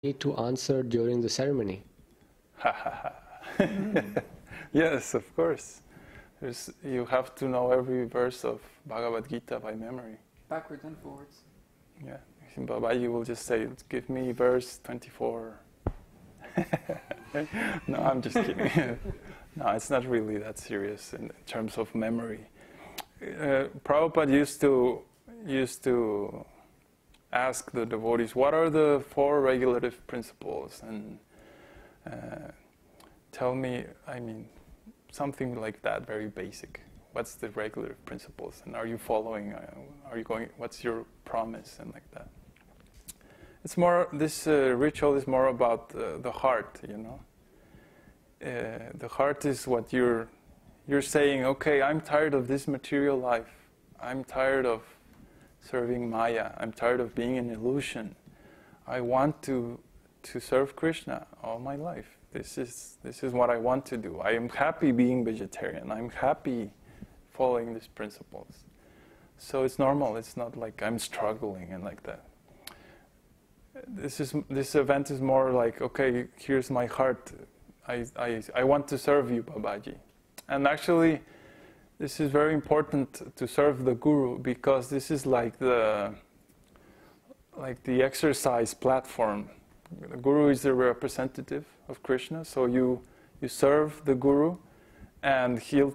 need to answer during the ceremony? Yes, of course. You have to know every verse of Bhagavad-gītā by memory. Backwards and forwards. Yeah. Bābājī will just say, give me verse 24. No, I'm just kidding. No, it's not really that serious in terms of memory. Prabhupada used to ask the devotees, what are the 4 regulative principles? And tell me, something like that, very basic. What's the regulative principles? And are you following? Are you going? What's your promise? And like that. It's more. This ritual is more about the heart. The heart is what you're saying. Okay, I'm tired of this material life. I'm tired of serving Maya. I'm tired of being an illusion. I want to serve Krishna all my life. This is what I want to do. I am happy being vegetarian. I'm happy following these principles. So it's normal. It's not like I'm struggling and like that. This event is more like, okay, here's my heart. I want to serve you, Bābājī. And actually, this is very important to serve the Guru, because this is like the exercise platform. The Guru is the representative of Krishna, so you serve the Guru, and he'll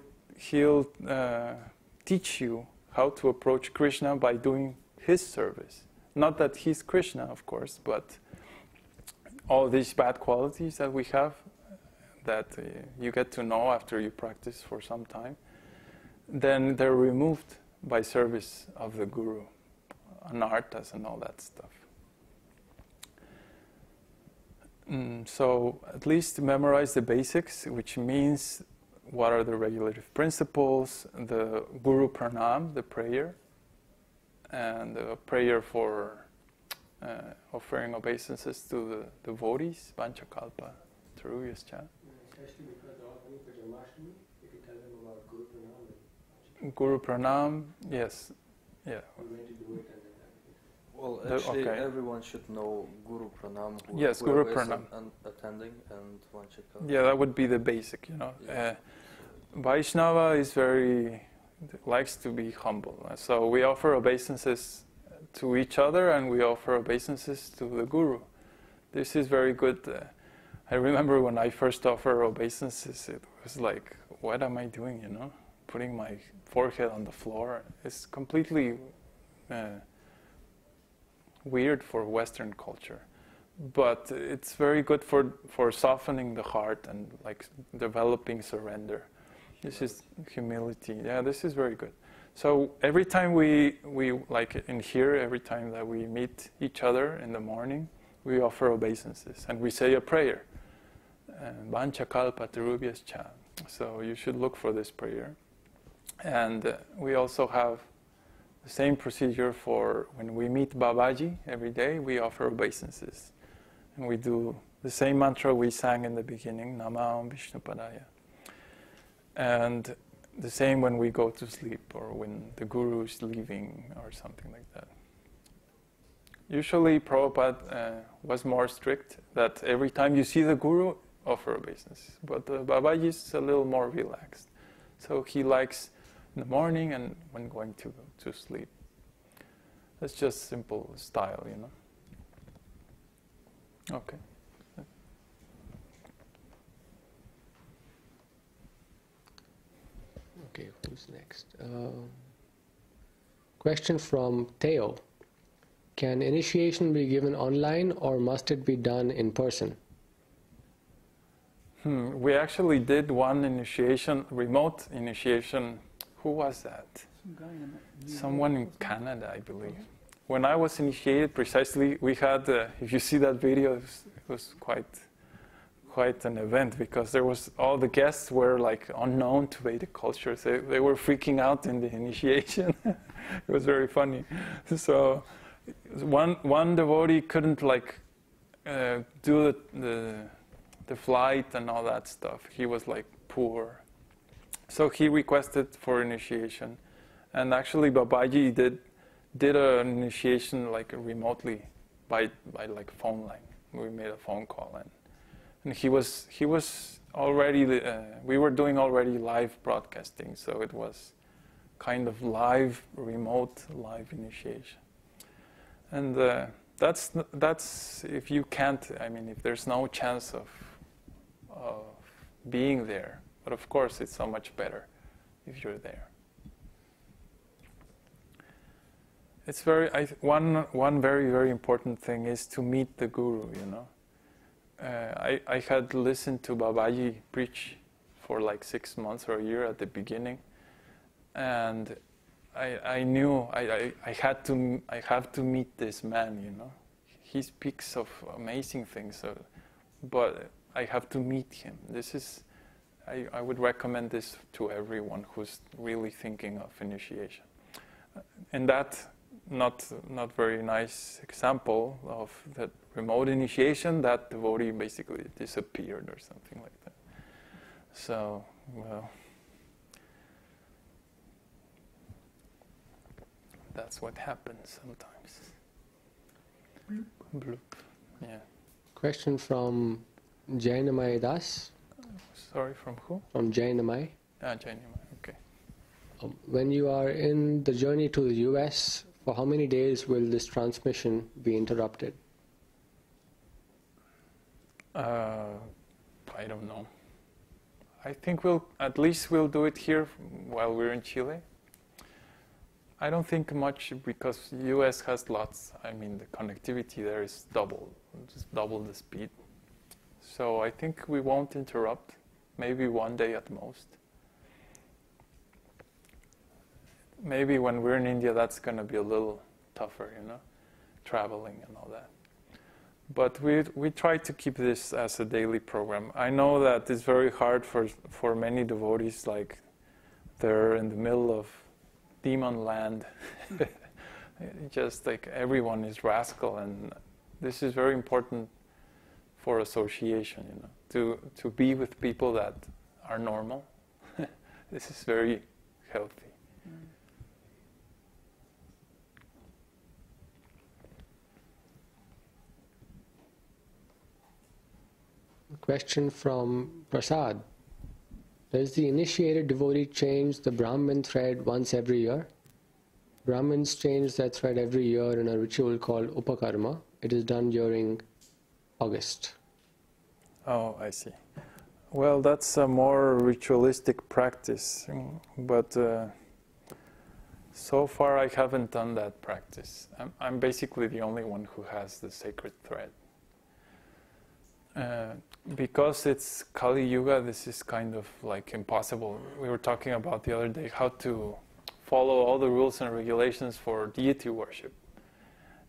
teach you how to approach Krishna by doing his service. Not that he's Krishna, of course, but all these bad qualities that we have, that you get to know after you practice for some time, then they're removed by service of the Guru, anarthas and all that stuff. So at least memorize the basics, which means what are the regulative principles, the Guru Pranam, the prayer, and the prayer for offering obeisances to the devotees, Panchakalpa-tarubhyascha. Especially because they're all coming for Janmashtami, you can tell them about Guru Pranam. Guru Pranam, yes. Yeah. We're going to do it. Well, actually, everyone should know Guru Pranam. Yes, Guru Pranam. Attending and Vanchakalpa. Yeah, that would be the basic, Yeah. Vaishnava likes to be humble. So we offer obeisances to each other, and we offer obeisances to the Guru. This is very good. I remember when I first offered obeisances, it was like, what am I doing, Putting my forehead on the floor. It's completely weird for Western culture. But it's very good for softening the heart and like developing surrender. This is humility. Yeah, this is very good. So every time we like in here, every time that we meet each other in the morning, we offer obeisances and we say a prayer. Vanchakalpa-tarubhyascha. So you should look for this prayer. And we also have the same procedure for when we meet Bābājī every day, we offer obeisances. And we do the same mantra we sang in the beginning, Namah Vishnupadaya. And the same when we go to sleep or when the Guru is leaving or something like that. Usually Prabhupada was more strict that every time you see the Guru, offer obeisances. But Bābājī is a little more relaxed. So he likes in the morning and when going to sleep. That's just simple style, Okay. Okay, who's next? Question from Theo. Can initiation be given online or must it be done in person? We actually did one initiation, remote initiation. Who was that? Someone in Canada, I believe. When I was initiated, precisely, we had, if you see that video, it was quite an event, because there was, all the guests were like unknown to Vedic culture. They were freaking out in the initiation. It was very funny. So one devotee couldn't do the flight and all that stuff. He was like poor. So he requested for initiation. And actually Bābājī did an initiation like remotely by like phone line. we made a phone call, and he was already, we were doing already live broadcasting, so it was kind of remote live initiation. And that's if you can't, I mean, if there's no chance of being there, but of course it's so much better if you're there. It's one very, very important thing is to meet the Guru, you know. I had listened to Bābājī preach for like 6 months or a year at the beginning, and I knew I have to meet this man, you know. He speaks of amazing things, but I have to meet him. I would recommend this to everyone who's really thinking of initiation. And that not very nice example of that remote initiation, that devotee basically disappeared or something like that. So, well, that's what happens sometimes. Bloop. Yeah. Question from Jainamai Das. Sorry, from who? From Jainamai. Jainamai, okay. When you are in the journey to the US, for how many days will this transmission be interrupted? I don't know. I think we'll do it here while we're in Chile. I don't think much, because US has lots. I mean, the connectivity there is just double the speed. So I think we won't interrupt. Maybe one day at most. Maybe when we're in India, that's going to be a little tougher, you know, traveling and all that. But we try to keep this as a daily program. I know that it's very hard for many devotees, like they're in the middle of demon land. Just like everyone is rascal, and this is very important for association, you know, to be with people that are normal. This is very healthy. Question from Prasad. Does the initiated devotee change the Brahmin thread once every year? Brahmins change their thread every year in a ritual called Upakarma. It is done during August. Oh, I see. Well, that's a more ritualistic practice, but so far I haven't done that practice. I'm basically the only one who has the sacred thread. Because it's Kali Yuga, this is kind of like impossible. We were talking about the other day how to follow all the rules and regulations for deity worship.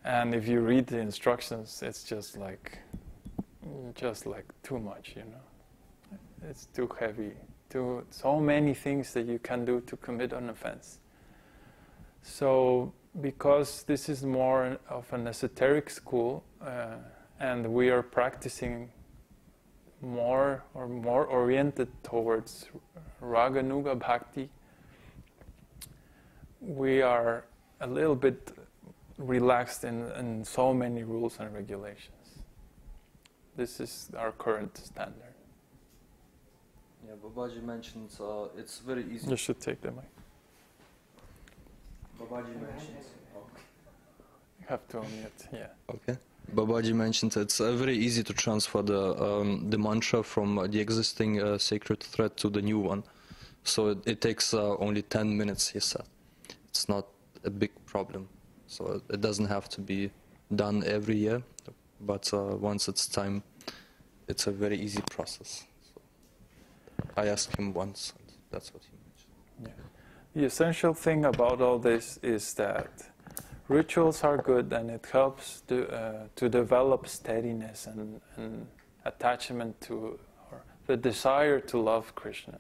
And if you read the instructions, it's just like too much, you know. It's too heavy. So many things that you can do to commit an offense. So because this is more of an esoteric school, and we are practicing more oriented towards Raganuga Bhakti, we are a little bit relaxed in so many rules and regulations. This is our current standard. Yeah, Bābājī mentioned it's very easy. You should take the mic. Bābājī mentions. You have to unmute, yeah. Okay. Bābājī mentioned it's very easy to transfer the mantra from the existing sacred thread to the new one. So it takes only 10 minutes, he said. It's not a big problem. So it doesn't have to be done every year, but once it's time, it's a very easy process. So I asked him once, and that's what he mentioned. Yeah. The essential thing about all this is that rituals are good, and it helps to develop steadiness and attachment to, or the desire to love Krishna.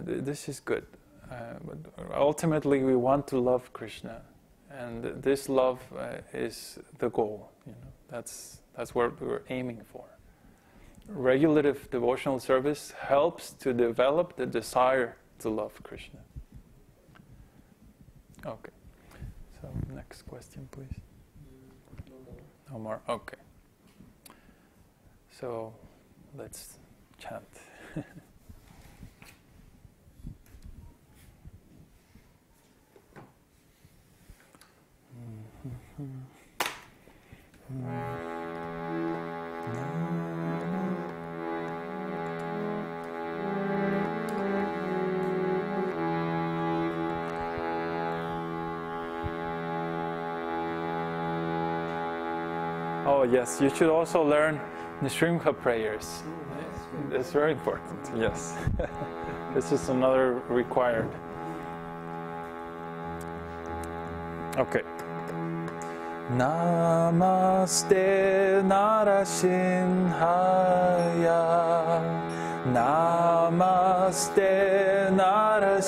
This is good. But ultimately, we want to love Krishna, and this love is the goal. You know, that's what we're aiming for. Regulative devotional service helps to develop the desire to love Krishna. Okay. So next question, please. No more. Okay. So let's chant. Oh yes, you should also learn the Śrīmad prayers. It's very important, yes. This is another required. Okay. Namaste Narasimhaya, Namaste Narasimhaya,